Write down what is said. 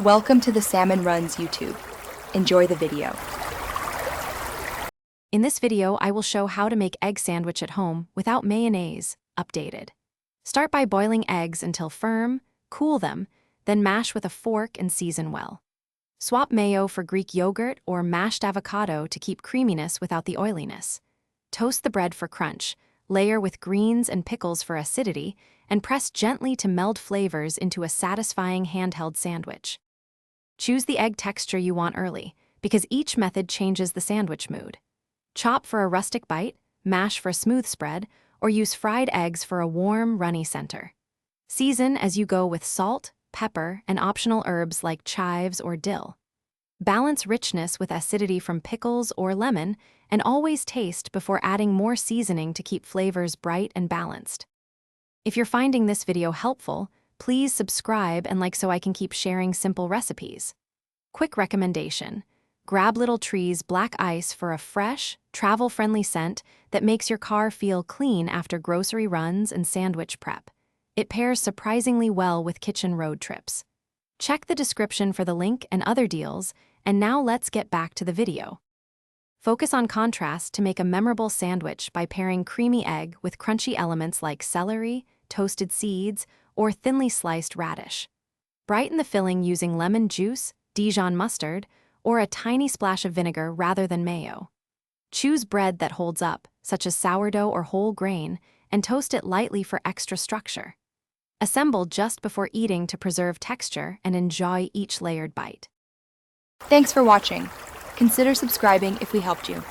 Welcome to the Salmon Runs YouTube. Enjoy the video. In this video, I will show how to make egg sandwich at home without mayonnaise, updated. Start by boiling eggs until firm, cool them, then mash with a fork and season well. Swap mayo for Greek yogurt or mashed avocado to keep creaminess without the oiliness. Toast the bread for crunch, layer with greens and pickles for acidity, and press gently to meld flavors into a satisfying handheld sandwich. Choose the egg texture you want early, because each method changes the sandwich mood. Chop for a rustic bite, mash for a smooth spread, or use fried eggs for a warm, runny center. Season as you go with salt, pepper, and optional herbs like chives or dill. Balance richness with acidity from pickles or lemon, and always taste before adding more seasoning to keep flavors bright and balanced. If you're finding this video helpful, please subscribe and like so I can keep sharing simple recipes. Quick recommendation: grab Little Tree's black ice for a fresh, travel-friendly scent that makes your car feel clean after grocery runs and sandwich prep. It pairs surprisingly well with kitchen road trips. Check the description for the link and other deals, and now let's get back to the video. Focus on contrast to make a memorable sandwich by pairing creamy egg with crunchy elements like celery, toasted seeds, or thinly sliced radish. Brighten the filling using lemon juice, Dijon mustard, or a tiny splash of vinegar rather than mayo. Choose bread that holds up, such as sourdough or whole grain, and toast it lightly for extra structure. Assemble just before eating to preserve texture and enjoy each layered bite. Thanks for watching. Consider subscribing if we helped you.